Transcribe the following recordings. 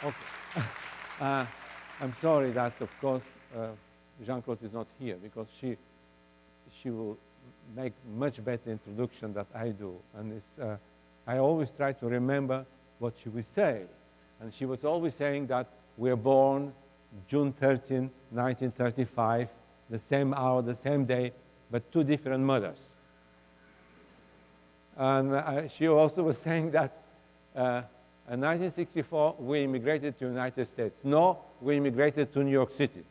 Okay. I'm sorry that, of course, Jean-Claude is not here because she will make much better introduction than I do. And it's, I always try to remember what she would say. And she was always saying that we were born June 13, 1935, the same hour, the same day, but two different mothers. And she also was saying that in 1964, we immigrated to the United States. No, we immigrated to New York City.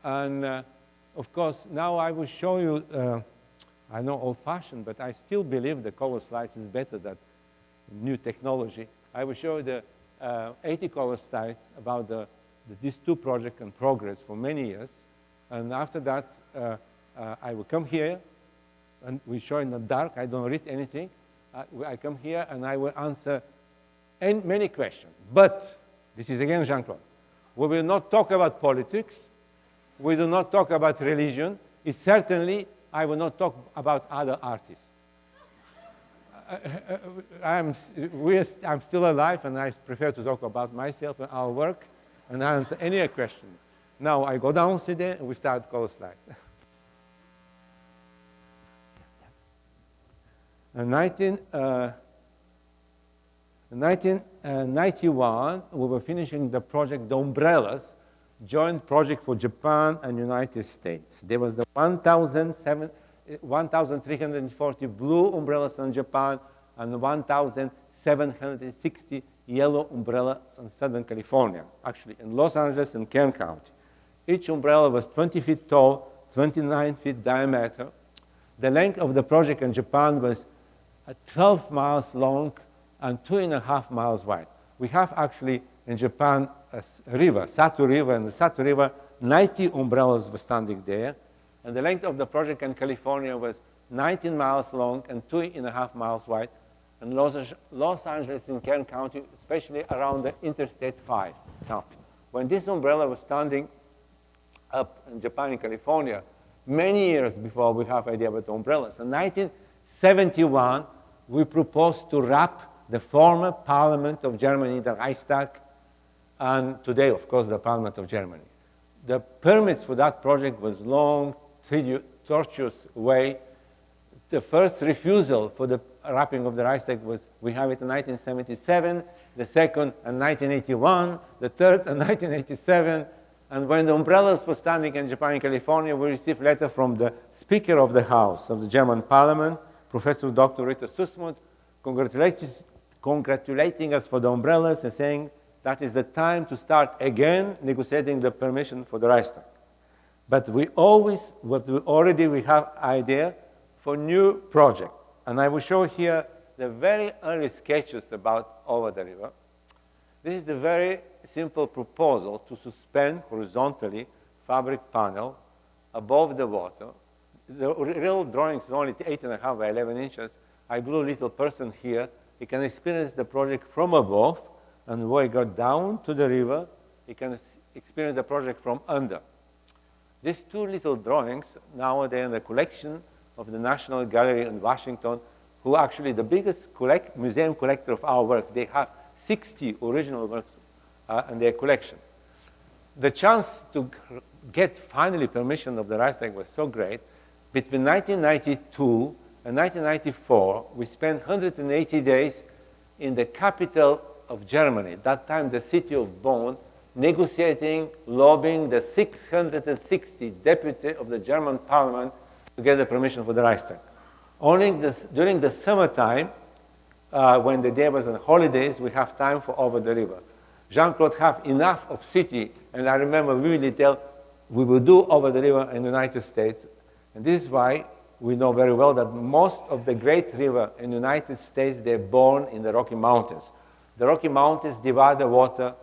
And of course, now I will show you, I know old-fashioned, but I still believe the color slides is better than new technology. I will show you the 80 color slides about these two projects and progress for many years. And after that, I will come here, and we show in the dark. I don't read anything. I come here, and I will answer many questions. But, this is again Jean-Claude, we will not talk about politics. We do not talk about religion. It's certainly, I will not talk about other artists. I'm still alive, and I prefer to talk about myself and our work, and answer any question. Now I go downstairs, and we start color slides. In 1991, we were finishing the project, the Umbrellas, joint project for Japan and United States. There was the 1,340 blue umbrellas in Japan and 1,760 yellow umbrellas in Southern California, actually in Los Angeles and Kern County. Each umbrella was 20 feet tall, 29 feet diameter. The length of the project in Japan was 12 miles long and 2.5 miles wide. We have actually in Japan a river, Satu River, and the Satu River, 90 umbrellas were standing there. And the length of the project in California was 19 miles long and 2.5 miles wide. And Los Angeles in Kern County, especially around the Interstate 5. Now, when this umbrella was standing up in Japan and California, many years before we have idea about the umbrellas, in 1971, we proposed to wrap the former parliament of Germany, the Reichstag, and today, of course, the Parliament of Germany. The permits for that project was long, tortuous way. The first refusal for the wrapping of the Reichstag was, we have it in 1977, the second in 1981, the third in 1987, and when the umbrellas were standing in Japan and California, we received a letter from the Speaker of the House of the German Parliament, Professor Dr. Rita Sussmuth, congratulating us for the umbrellas and saying, that is the time to start again negotiating the permission for the Reichstag. But we already have idea for new project. And I will show here the very early sketches about Over the River. This is the very simple proposal to suspend horizontally fabric panel above the water. The real drawing is only 8.5 by 11 inches. I blew a little person here. You can experience the project from above. And when you go down to the river, you can experience the project from under. These two little drawings, now they're in the collection of the National Gallery in Washington, who actually the biggest museum collector of our works. They have 60 original works in their collection. The chance to get finally permission of the Reichstag was so great. Between 1992 and 1994, we spent 180 days in the capital of Germany, at that time the city of Bonn, negotiating, lobbying the 660 deputies of the German parliament to get the permission for the Reichstag. Only during the summertime, when the day was on holidays, we have time for Over the River. Jean-Claude have enough of city, and I remember vividly tell, we will do Over the River in the United States. And this is why we know very well that most of the great rivers in the United States, they're born in the Rocky Mountains. The Rocky Mountains divide the water,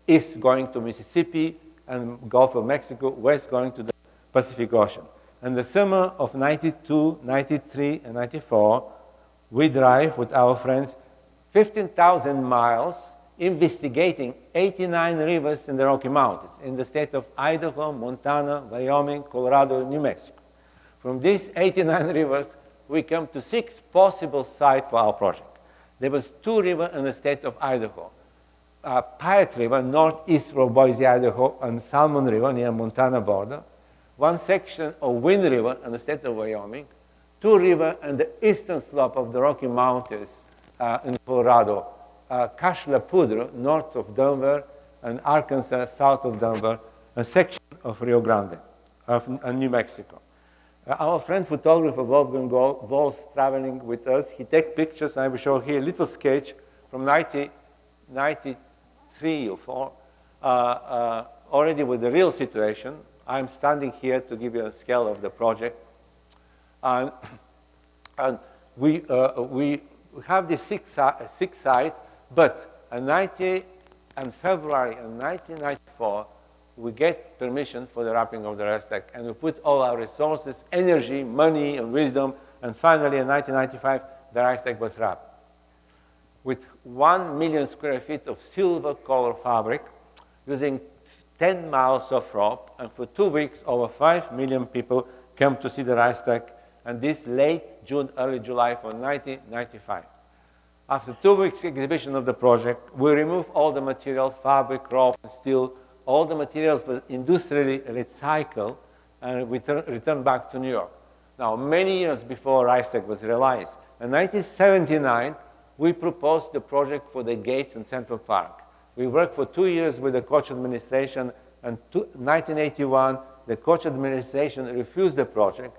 east going to Mississippi and Gulf of Mexico, west going to the Pacific Ocean. In the summer of 92, 93, and 94, we drive with our friends 15,000 miles investigating 89 rivers in the Rocky Mountains, in the state of Idaho, Montana, Wyoming, Colorado, and New Mexico. From these 89 rivers, we come to 6 possible sites for our project. There was 2 rivers in the state of Idaho. Piet River, northeast from Boise, Idaho, and Salmon River near Montana border. One section of Wind River in the state of Wyoming. Two rivers and the eastern slope of the Rocky Mountains in Colorado. Cache la Poudre, north of Denver, and Arkansas, south of Denver, a section of Rio Grande, of New Mexico. Our friend photographer Wolfgang Wolf's traveling with us. He takes pictures. I will show here a little sketch from 1993 or 4, already with the real situation. I'm standing here to give you a scale of the project. And we have the six sites, but in February of 1994, we get permission for the wrapping of the rice stack, and we put all our resources, energy, money, and wisdom, and finally in 1995, the rice stack was wrapped. With 1 million square feet of silver color fabric, using 10 miles of rope, and for 2 weeks, over 5 million people came to see the rice stack, and this late June, early July for 1995. After 2 weeks exhibition of the project, we removed all the material, fabric, rope, steel, all the materials were industrially recycled and returned back to New York. Now, many years before rice stack was realized, in 1979, we proposed the project for the gates in Central Park. We worked for 2 years with the Koch administration, and 1981, the Koch administration refused the project.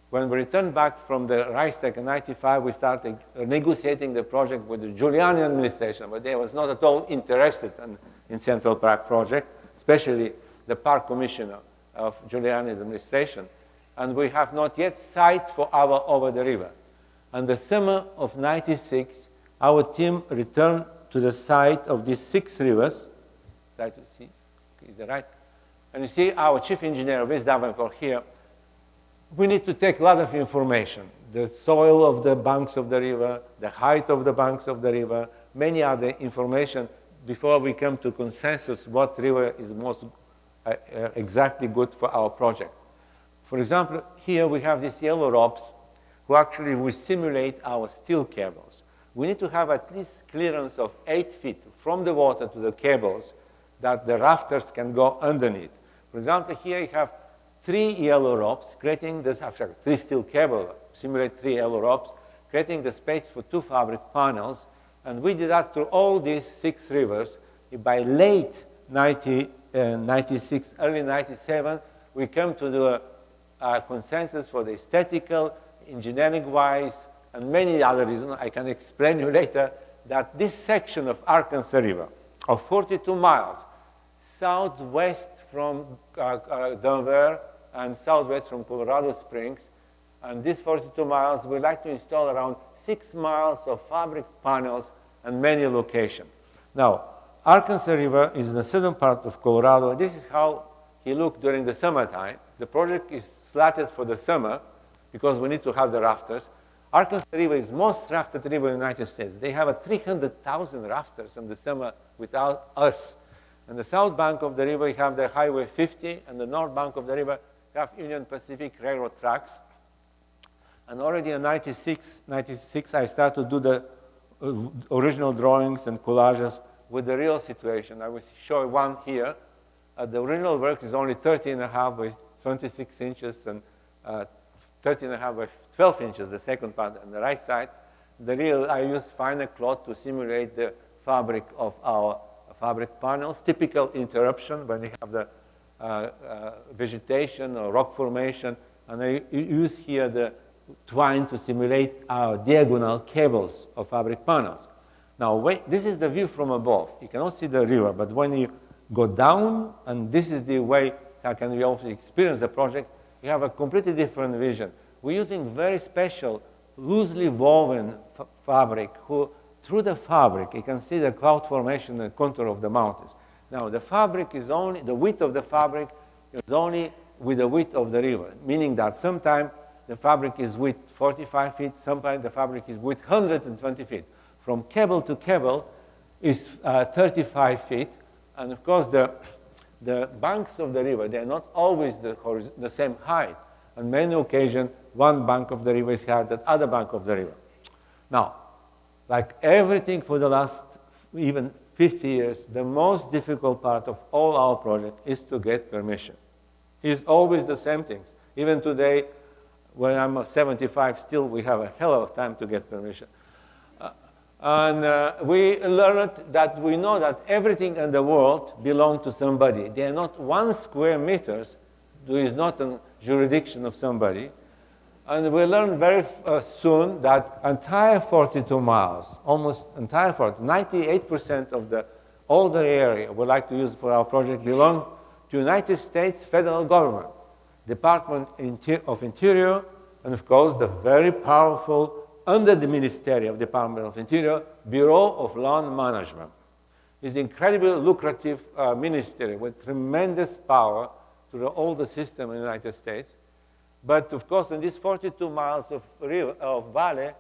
When we returned back from the rice stack in 95, we started negotiating the project with the Giuliani administration, but they was not at all interested in Central Park project, especially the park commissioner of Giuliani administration. And we have not yet site for our over the river. In the summer of 96, our team returned to the site of these 6 rivers. Try to see, is that right? And you see our chief engineer, Wes Davenport here. We need to take a lot of information. The soil of the banks of the river, the height of the banks of the river, many other information before we come to consensus what river is most exactly good for our project. For example, here we have these yellow ropes who actually will simulate our steel cables. We need to have at least clearance of 8 feet from the water to the cables that the rafters can go underneath. For example, here you have 3 yellow ropes creating this, actually 3 steel cables, simulate 3 yellow ropes, creating the space for 2 fabric panels. And we did that through all these 6 rivers. By late 96, early 97, we come to the consensus for the aesthetical, engineering-wise, and many other reasons. I can explain you later that this section of Arkansas River of 42 miles, southwest from Denver and southwest from Colorado Springs, and these 42 miles, we'd like to install around 6 miles of fabric panels and many locations. Now, Arkansas River is in the southern part of Colorado. This is how he looked during the summertime. The project is slatted for the summer because we need to have the rafters. Arkansas River is most rafted river in the United States. They have 300,000 rafters in the summer without us. On the south bank of the river, you have the Highway 50, and the north bank of the river, you have Union Pacific Railroad tracks. And already in 96, I started to do the original drawings and collages with the real situation. I will show one here. The original work is only 30.5 by 26 inches and 30.5 by 12 inches, the second part on the right side. The real, I use finer cloth to simulate the fabric of our fabric panels, typical interruption when you have the vegetation or rock formation, and I use here the twine to simulate our diagonal cables of fabric panels. Now, this is the view from above. You cannot see the river, but when you go down, and this is the way how can we also experience the project, you have a completely different vision. We're using very special, loosely woven fabric through the fabric, you can see the cloud formation and contour of the mountains. Now, the fabric is only, the width of the fabric is only with the width of the river, meaning that sometimes the fabric is width 45 feet, sometimes the fabric is width 120 feet. From cable to cable is 35 feet, and of course the banks of the river, they are not always the same height. On many occasions, one bank of the river is higher than the other bank of the river. Now, like everything for the last even 50 years, the most difficult part of all our project is to get permission. It's always the same things. Even today, when I'm 75, still we have a hell of a time to get permission. We learned that we know that everything in the world belongs to somebody. They are not 1 square meters, there is not a jurisdiction of somebody. And we learned very soon that entire 42 miles, almost entire 98% of all the area we like to use for our project belong to United States federal government, Department of Interior, and of course the very powerful, under the Ministry of Department of Interior, Bureau of Land Management. It's an incredibly lucrative ministry with tremendous power to all the system in the United States. But of course, in these 42 miles of valley,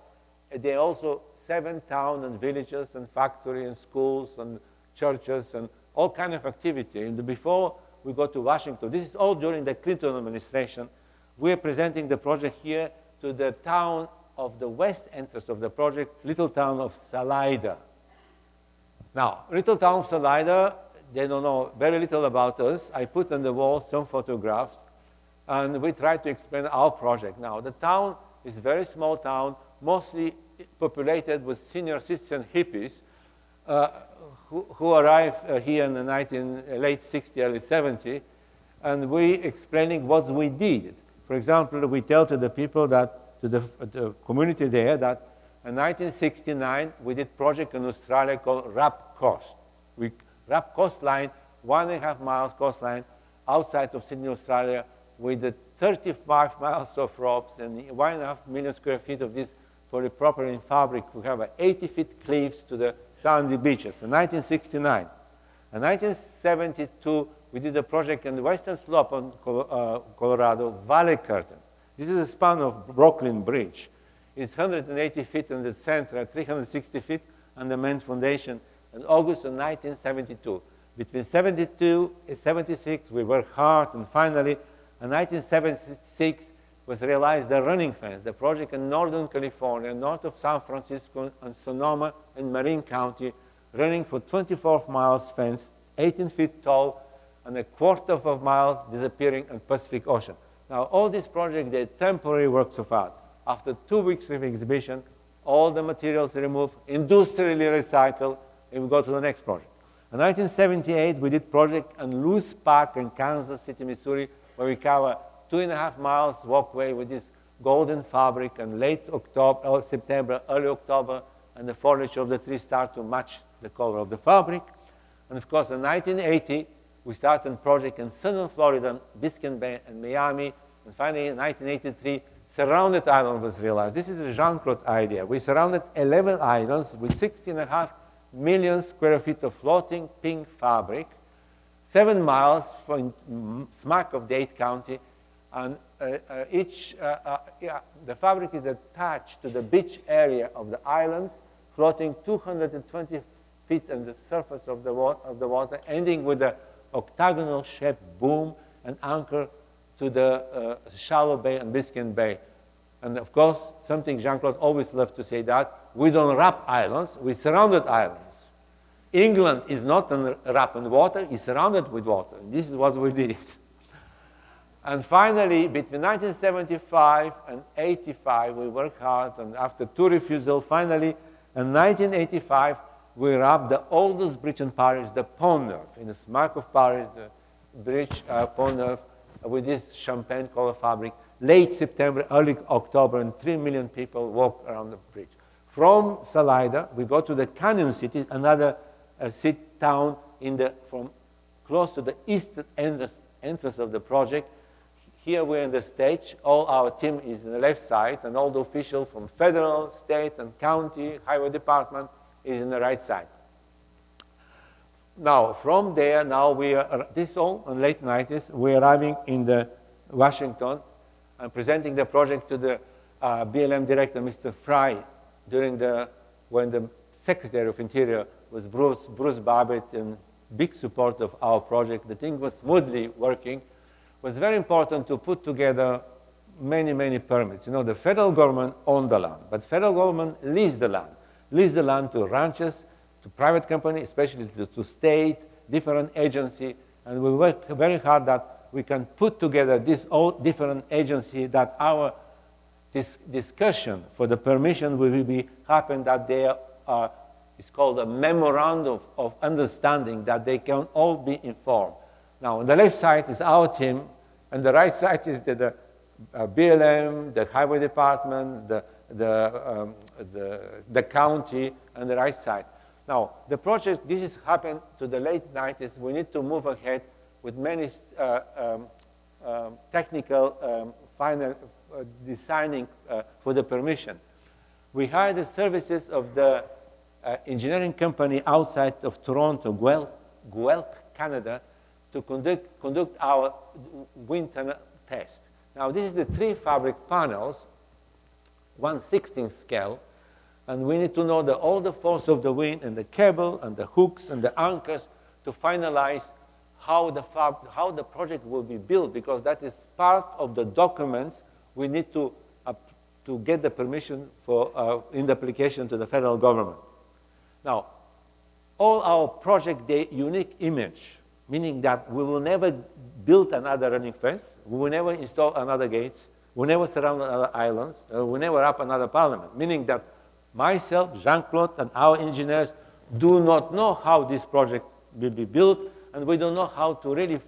there are also 7 towns and villages and factories and schools and churches and all kinds of activity. And before we go to Washington, this is all during the Clinton administration, we are presenting the project here to the town of the west entrance of the project, little town of Salida. Now, little town of Salida, they don't know very little about us. I put on the wall some photographs, and we try to explain our project. Now, the town is a very small town, mostly populated with senior citizen hippies who arrived here in the late 60s, early 70s, and we explaining what we did. For example, we tell to the people that, to the community there, that in 1969, we did project in Australia called RAP Coast. RAP coastline, 1.5 miles coastline outside of Sydney, Australia, with the 35 miles of ropes and 1.5 million square feet of this polypropylene in fabric. We have 80 feet cliffs to the sandy beaches in 1969. In 1972, we did a project in the western slope on Colorado, Valley Curtain. This is a span of Brooklyn Bridge. It's 180 feet in the center, 360 feet on the main foundation in August of 1972. Between 72 and 76, we worked hard, and finally, in 1976, was realized the running fence, the project in Northern California, north of San Francisco and Sonoma in Marin County, running for 24 miles fence, 18 feet tall, and 1/4 mile disappearing in Pacific Ocean. Now, all these projects, they're temporary works of art. After 2 weeks of exhibition, all the materials removed, industrially recycled, and we go to the next project. In 1978, we did project in Lewis Park in Kansas City, Missouri, where we cover 2.5 miles walkway with this golden fabric, and late October, September, early October, and the foliage of the trees start to match the color of the fabric. And of course, in 1980, we started a project in southern Florida, Biscayne Bay and Miami, and finally in 1983, Surrounded Island was realized. This is a Jean-Claude idea. We surrounded 11 islands with 16.5 million square feet of floating pink fabric, 7 miles from smack of Dade County, and the fabric is attached to the beach area of the islands, floating 220 feet on the surface of the water, ending with an octagonal shaped boom and anchor to the shallow bay and Biscayne Bay. And of course, something Jean-Claude always loved to say, that we don't wrap islands, we surrounded islands. England is not wrapped in water, it's surrounded with water. And this is what we did. And finally, between 1975 and 85, we worked hard, and after 2 refusals, finally, in 1985, we wrapped the oldest bridge in Paris, the Pont Neuf, in the smack of Paris, the bridge Pont Neuf, with this champagne color fabric. Late September, early October, and 3 million people walk around the bridge. From Salida, we go to the Canyon City, another city town from close to the eastern entrance of the project. Here we're on the stage. All our team is on the left side, and all the officials from federal, state, and county highway department is on the right side. Now, from there, this is all in late 90s, we're arriving in Washington and presenting the project to the BLM director, Mr. Fry, when the Secretary of Interior was Bruce Babbitt, in big support of our project. The thing was smoothly working. It was very important to put together many, many permits. You know, the federal government owned the land, but federal government leased the land to ranchers, to private company, especially to state, different agency, and we work very hard that we can put together these all different agencies that our discussion for the permission will be happen that they are, it's called a memorandum of understanding that they can all be informed. Now, on the left side is our team, and the right side is the BLM, the highway department, the county, and the right side. Now, the project, this has happened to the late 90s. We need to move ahead with many technical final designing for the permission. We hired the services of the engineering company outside of Toronto, Guelph, Canada, to conduct our wind tunnel test. Now, this is the 3 fabric panels, 1/16 scale, and we need to know all the force of the wind and the cable and the hooks and the anchors to finalize how the project will be built, because that is part of the documents we need to get the permission for in the application to the federal government. Now, all our project, the unique image, meaning that we will never build another running fence, we will never install another gates, we will never surround another islands, we will never up another parliament, meaning that myself, Jean-Claude, and our engineers do not know how this project will be built, and we don't know how to really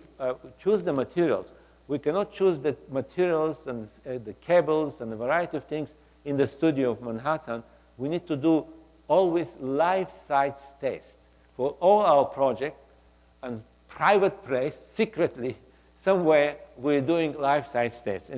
choose the materials. We cannot choose the materials and the cables and a variety of things in the studio of Manhattan. We need to do always live sites test for all our projects, and private place, secretly, somewhere we're doing live sites tests.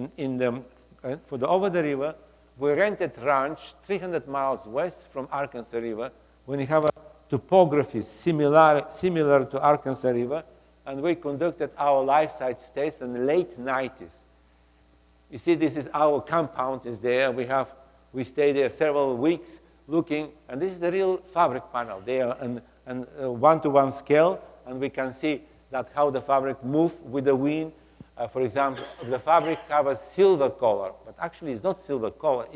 For the over the river, we rented ranch 300 miles west from Arkansas River, when we have a topography similar to Arkansas River, and we conducted our live sites tests in the late 90s. You see, this is our compound is there. We stayed there several weeks looking, and this is the real fabric panel there, and one-to-one scale, and we can see that how the fabric moves with the wind. For example, the fabric has a silver color, but actually it's not silver color.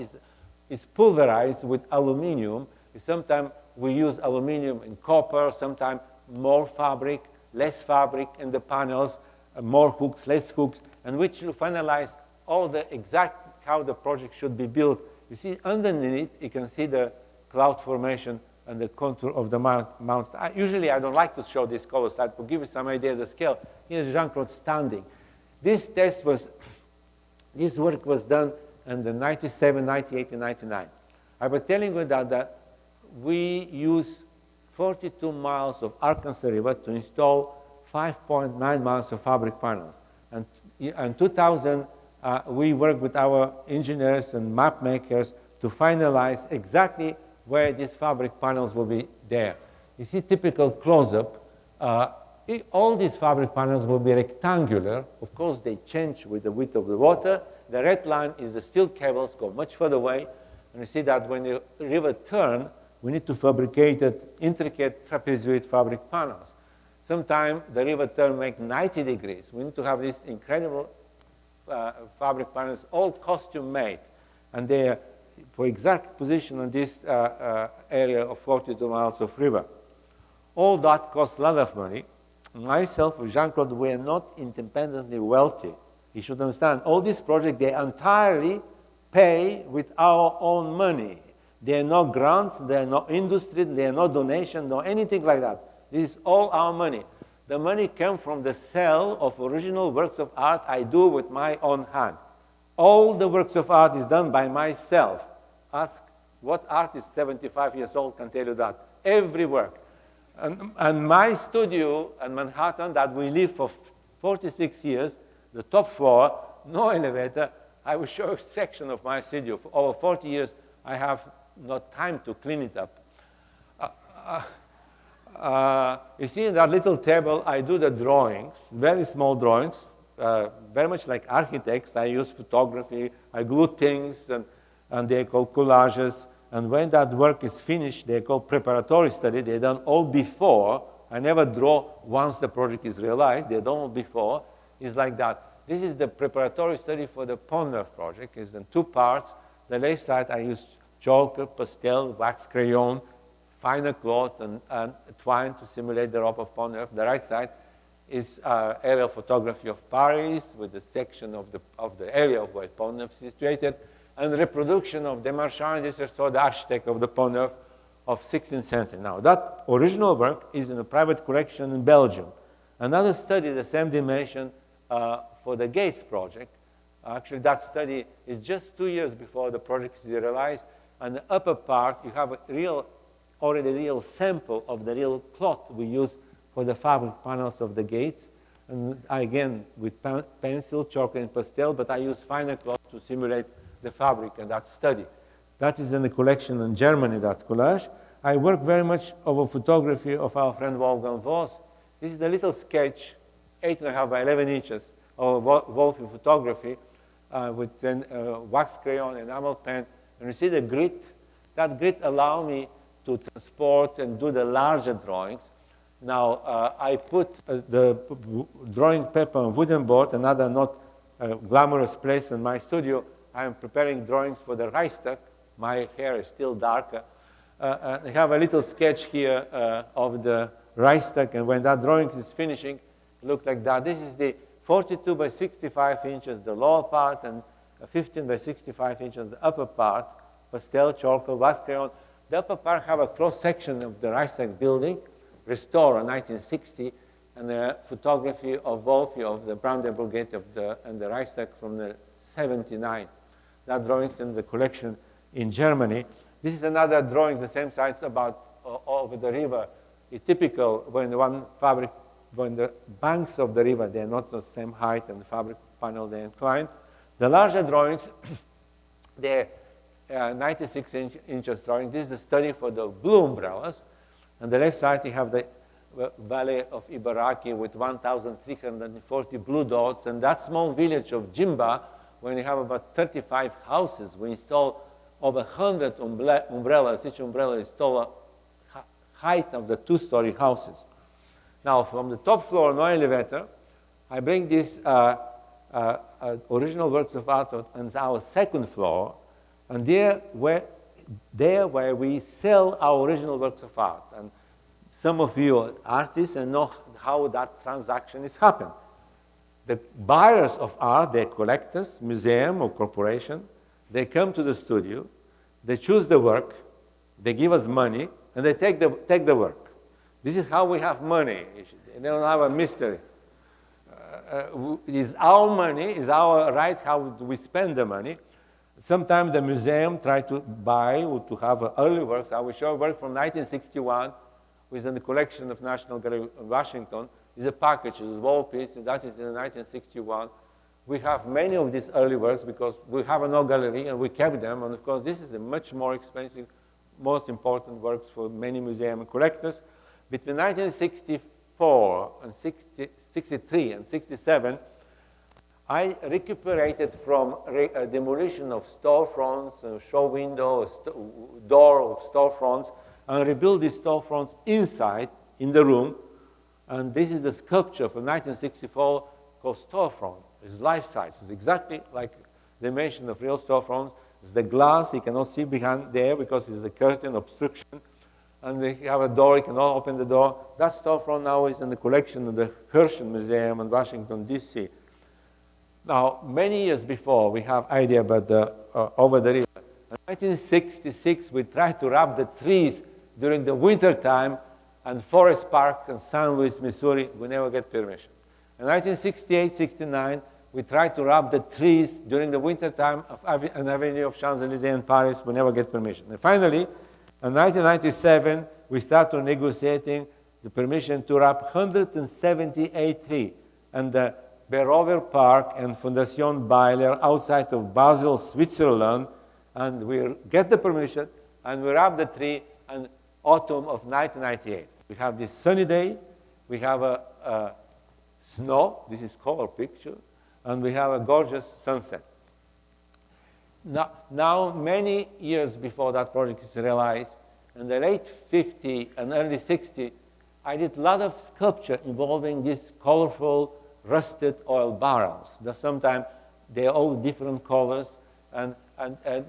It's pulverized with aluminum. Sometimes we use aluminum and copper, sometimes more fabric, less fabric in the panels, more hooks, less hooks, and which will finalize all the exact how the project should be built. You see, underneath, you can see the cloud formation and the contour of the mountain. Usually, I don't like to show this color slide, but give you some idea of the scale. Here's Jean-Claude standing. This work was done in the 97, 98, and 99. I was telling you that we use 42 miles of Arkansas River to install 5.9 miles of fabric panels. And in 2000, we worked with our engineers and map makers to finalize exactly where these fabric panels will be there. You see typical close-up. All these fabric panels will be rectangular. Of course, they change with the width of the water. The red line is the steel cables go much further away. And you see that when the river turns, we need to fabricate intricate trapezoid fabric panels. Sometimes the river turn make 90 degrees. We need to have these incredible fabric panels, all costume made. And they are for exact position on this area of 42 miles of river. All that costs a lot of money. Myself, Jean-Claude, we are not independently wealthy. You should understand, all these projects, they entirely pay with our own money. There are no grants, there are no industry, there are no donation, no anything like that. This is all our money. The money comes from the sale of original works of art I do with my own hand. All the works of art is done by myself. Ask what artist 75 years old can tell you that. Every work. And my studio in Manhattan that we live for 46 years, the top floor, no elevator. I will show a section of my studio. For over 40 years, I have not time to clean it up. You see in that little table, I do the drawings, very small drawings, very much like architects. I use photography, I glue things, and they're called collages. And when that work is finished, they're called preparatory study. They're done all before. I never draw once the project is realized. They're done all before. It's like that. This is the preparatory study for the Pond-Neuf project. It's in 2 parts. The left side, I use chalk, pastel, wax crayon, finer cloth and twine to simulate the rope of Pont-Neuf. The right side is aerial photography of Paris with the section of the area of where Pont-Neuf is situated, and reproduction of Demarchand, this is the architect of the Pont-Neuf of 16th century. Now, that original work is in a private collection in Belgium. Another study, the same dimension, for the Gates project. Actually, that study is just 2 years before the project is realized, and the upper part, you have already a real sample of the real cloth we use for the fabric panels of the gates. And again, with pencil, chalk, and pastel, but I use finer cloth to simulate the fabric and that study. That is in the collection in Germany, that collage. I work very much over photography of our friend Wolfgang Voss. This is a little sketch, 8.5 by 11 inches, of Wolf photography with wax crayon, enamel pen. And you see the grit. That grit allows me to transport and do the larger drawings. Now, I put the drawing paper on wooden board, another not glamorous place in my studio. I am preparing drawings for the Reichstag. My hair is still darker. I have a little sketch here of the Reichstag, and when that drawing is finishing, it looks like that. This is the 42 by 65 inches, the lower part, and 15 by 65 inches, the upper part, pastel, charcoal, wax crayon. The upper part have a cross-section of the Reichstag building, restored in 1960, and the photography of Wolfi of the Brandenburg Gate and the Reichstag from the 79. That drawing's in the collection in Germany. This is another drawing the same size about over the river. It's typical when the banks of the river, they're not the same height and the fabric panels are inclined. The larger drawings, they're 96 inches drawing. This is the study for the blue umbrellas. On the left side, you have the valley of Ibaraki with 1,340 blue dots. And that small village of Jimba, when you have about 35 houses, we install over 100 umbrellas. Each umbrella is taller height of the two-story houses. Now, from the top floor, no elevator, I bring these original works of art on our second floor, and there where we sell our original works of art. And some of you are artists and know how that transaction is happened. The buyers of art, they're collectors, museum or corporation. They come to the studio, they choose the work, they give us money, and they take the work. This is how we have money. They don't have a mystery. It's our money, it's our right how we spend the money. Sometimes the museum try to buy or to have early works. I will show a work from 1961, which is in the collection of National Gallery in Washington. It's a package, it's a wall piece, and that is in 1961. We have many of these early works because we have no gallery and we kept them. And of course, this is a much more expensive, most important works for many museum collectors. Between 1964 and 63 and 67, I recuperated from demolition of storefronts, show window, door of storefronts, and rebuilt these storefronts inside in the room. And this is the sculpture from 1964 called Storefront. It's life-size. It's exactly like the dimension of real storefronts. It's the glass you cannot see behind there because it's a curtain obstruction. And we have a door, you cannot open the door. That storefront now is in the collection of the Herschel Museum in Washington, D.C. Now, many years before, we have idea about the over the river. In 1966, we tried to wrap the trees during the winter time and Forest Park in St. Louis, Missouri. We never get permission. In 1968, 69, we tried to wrap the trees during the winter time of an avenue of Champs-Élysées in Paris. We never get permission. And finally, in 1997, we started negotiating the permission to wrap 178 trees. And the Berover Park and Fondation Baylor outside of Basel, Switzerland, and we get the permission, and we wrap the tree in autumn of 1998. We have this sunny day, we have a snow, this is color picture, and we have a gorgeous sunset. Now, many years before that project is realized, in the late 50 and early 60, I did a lot of sculpture involving these colorful rusted oil barrels. Sometimes they're all different colors, and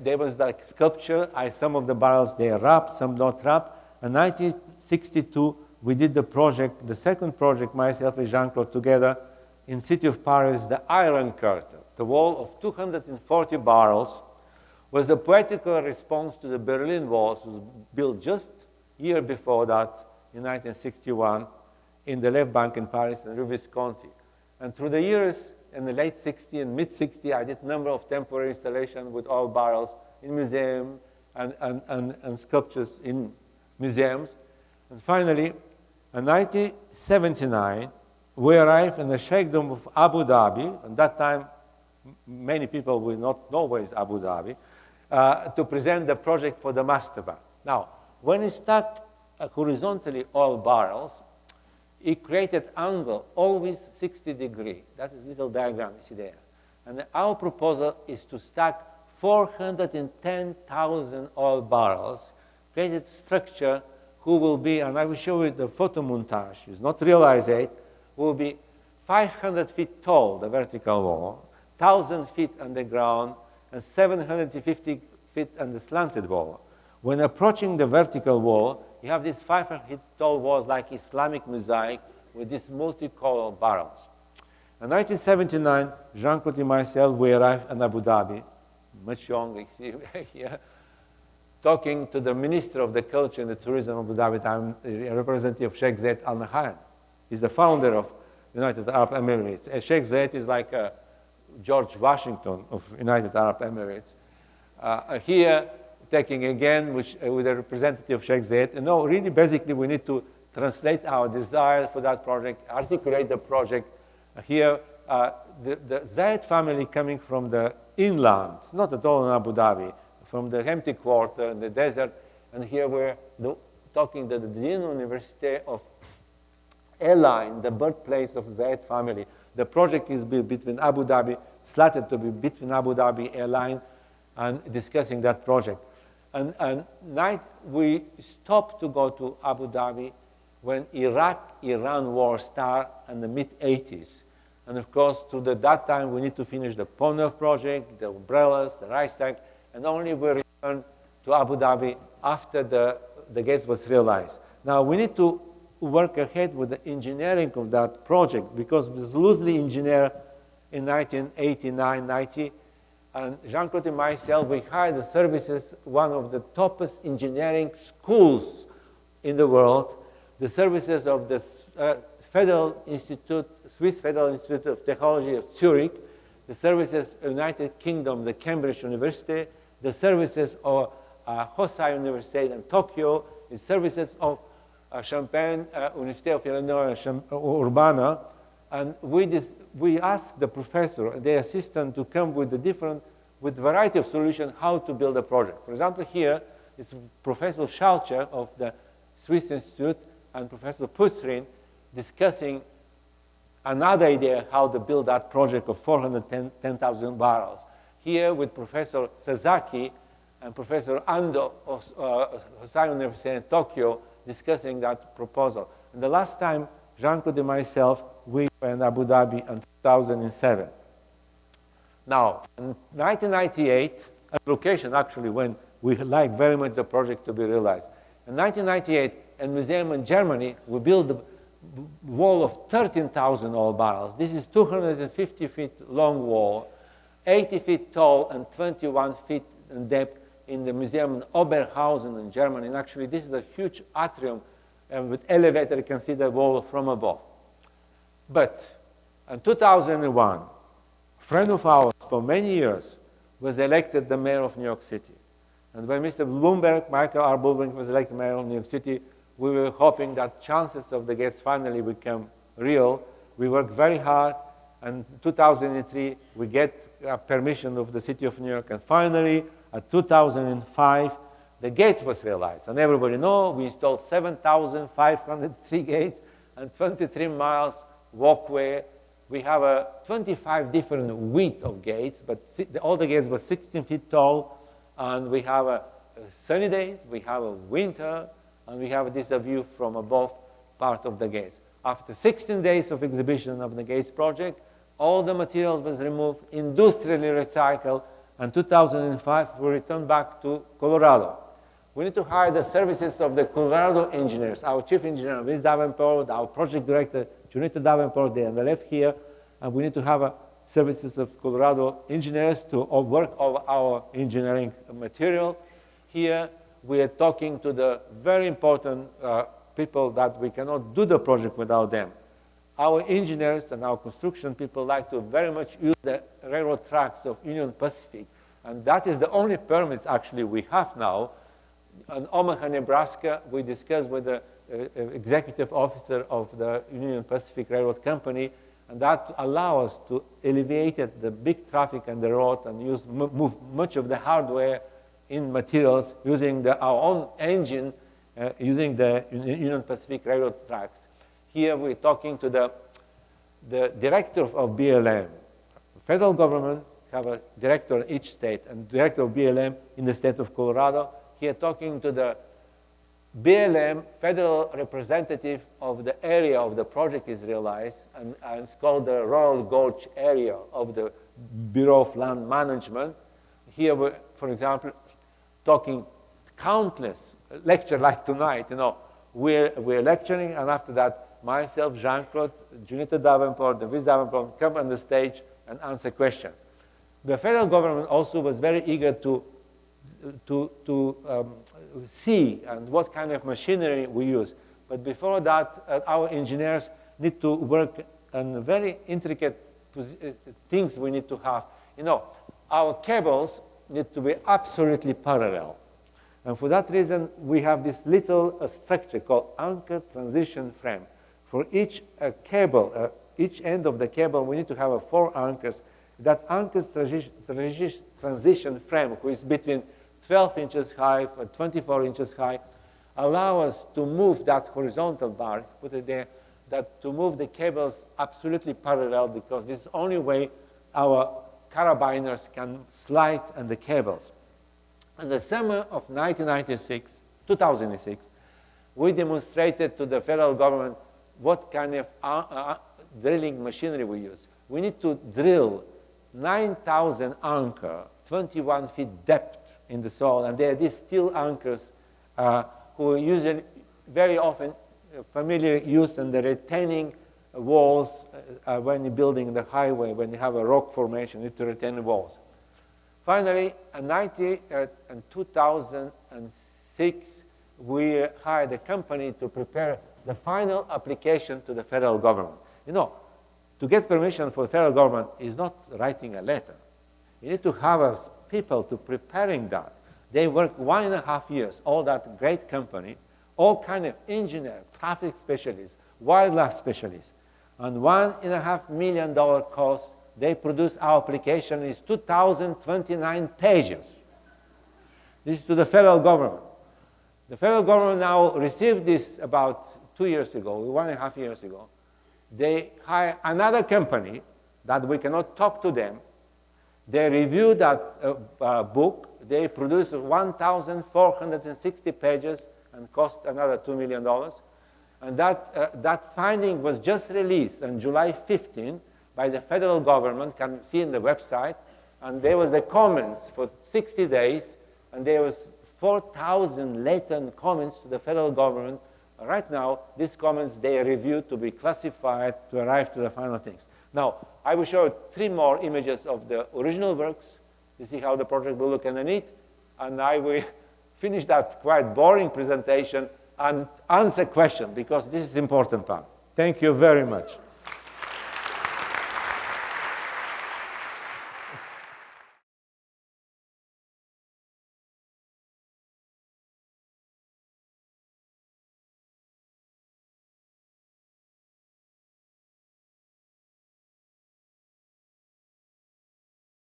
there was like sculpture. Some of the barrels, they are wrapped, some not wrapped. In 1962, we did the project, the second project, myself and Jean-Claude together, in city of Paris, the Iron Curtain. The wall of 240 barrels was the poetical response to the Berlin Wall, which was built just a year before that, in 1961, in the left bank in Paris and Rue Visconti. And through the years, in the late 60s and mid-60s, I did a number of temporary installations with oil barrels in museums and sculptures in museums. And finally, in 1979, we arrived in the Sheikhdom of Abu Dhabi. At that time, many people will not know where is Abu Dhabi, to present the project for the master bank. Now, when he stuck horizontally oil barrels, he created angle always 60 degrees. That is little diagram you see there. And our proposal is to stack 410,000 oil barrels, created structure who will be, and I will show you the photo montage, it's not realized yet, will be 500 feet tall, the vertical wall, 1,000 feet underground, and 750 feet on the slanted wall. When approaching the vertical wall, you have these 500 feet tall walls like Islamic mosaic with these multicolored barrels. In 1979, Jean-Claude and myself, we arrived in Abu Dhabi, much younger, you see here, talking to the Minister of the Culture and the Tourism of Abu Dhabi, I'm a representative of Sheikh Zayed Al Nahyan. He's the founder of United Arab Emirates. Sheikh Zayed is like George Washington of United Arab Emirates. Here, taking again with a representative of Sheikh Zayed. And no, really, basically, we need to translate our desire for that project, articulate the project. Here, the Zayed family coming from the inland, not at all in Abu Dhabi, from the empty quarter, the desert. And here we're talking to the Dean University of Airline, the birthplace of the Zayed family. The project is between Abu Dhabi, slated to be between Abu Dhabi Airline and discussing that project. And we stopped to go to Abu Dhabi when Iraq-Iran war started in the mid-80s. And of course, that time, we need to finish the Ponov project, the umbrellas, the Reichstag, and only we returned to Abu Dhabi after the gates was realized. Now, we need to work ahead with the engineering of that project because it was loosely engineered in 1989-90. And Jean-Claude and myself, we hired the services, one of the toppest engineering schools in the world, the services of the Swiss Federal Institute of Technology of Zurich, the services of the United Kingdom, the Cambridge University, the services of Hosei University in Tokyo, the services of Champaign University of Illinois Urbana, and we asked the professor, the assistant, to come with variety of solutions how to build a project. For example, here is Professor Schalcher of the Swiss Institute and Professor Pusrin discussing another idea how to build that project of 410,000 barrels. Here with Professor Sasaki and Professor Ando of Hosei University in Tokyo discussing that proposal. And the last time, Jean-Claude and myself, we were in Abu Dhabi in 2007. Now, in 1998, a location actually when we like very much the project to be realized. In 1998, in a museum in Germany, we built a wall of 13,000 oil barrels. This is 250 feet long wall, 80 feet tall and 21 feet in depth in the museum in Oberhausen in Germany. And actually, this is a huge atrium, and with elevator, you can see the wall from above. But in 2001, a friend of ours for many years was elected the mayor of New York City. And when Mr. Bloomberg, Michael R. Bloomberg, was elected mayor of New York City, we were hoping that chances of the gates finally become real. We worked very hard, and in 2003, we get permission of the city of New York, and finally, in 2005, the gates was realized. And everybody knows we installed 7,503 gates and 23 miles walkway. We have 25 different width of gates, but all the gates were 16 feet tall, and we have sunny days, we have a winter, and we have this view from above part of the gates. After 16 days of exhibition of the gates project, all the material was removed, industrially recycled, and 2005 we returned back to Colorado. We need to hire the services of the Colorado engineers, our chief engineer, Liz Davenport, our project director, Junita Davenport, they're on the left here, and we need to have services of Colorado engineers to work on our engineering material. Here, we are talking to the very important people that we cannot do the project without them. Our engineers and our construction people like to very much use the railroad tracks of Union Pacific, and that is the only permits actually we have now. In Omaha, Nebraska, we discussed with the executive officer of the Union Pacific Railroad Company, and that allows us to alleviate the big traffic on the road and move much of the hardware in materials using our own engine, using the Union Pacific Railroad tracks. Here we're talking to the director of BLM. The federal government have a director in each state, and director of BLM in the state of Colorado. Here talking to the BLM federal representative of the area of the project is realized, and it's called the Royal Gorge area of the Bureau of Land Management. Here, for example, talking countless lecture like tonight. We're lecturing, and after that, myself, Jean-Claude, Junita Davenport, Liz Davenport come on the stage and answer questions. The federal government also was very eager to see and what kind of machinery we use. But before that, our engineers need to work on very intricate things we need to have. Our cables need to be absolutely parallel. And for that reason, we have this little structure called anchor transition frame. For each cable, each end of the cable, we need to have 4 anchors. That anchor transition frame, which is between 12 inches high or 24 inches high, allow us to move that horizontal bar, put it there, to move the cables absolutely parallel, because this is the only way our carabiners can slide on the cables. In the summer of 2006, we demonstrated to the federal government what kind of drilling machinery we use. We need to drill 9,000 anchor, 21 feet depth in the soil, and they are these steel anchors who are usually very often familiar use in the retaining walls when you're building the highway, when you have a rock formation, you need to retain the walls. Finally, in 2006, we hired a company to prepare the final application to the federal government. To get permission for the federal government is not writing a letter. You need to have people to preparing that. They work 1.5 years, all that great company, all kind of engineer, traffic specialists, wildlife specialists. And $1.5 million cost, they produce our application is 2,029 pages. This is to the federal government. The federal government now received this about 2 years ago, 1.5 years ago. They hire another company that we cannot talk to them. They review that book. They produce 1,460 pages and cost another $2 million. And that finding was just released on July 15 by the federal government. Can see in the website. And there was the comments for 60 days, and there was 4,000 latent comments to the federal government. Right now, these comments, they are reviewed to be classified to arrive to the final things. Now, I will show you 3 more images of the original works to see how the project will look underneath, and I will finish that quite boring presentation and answer questions, because this is the important part. Thank you very much.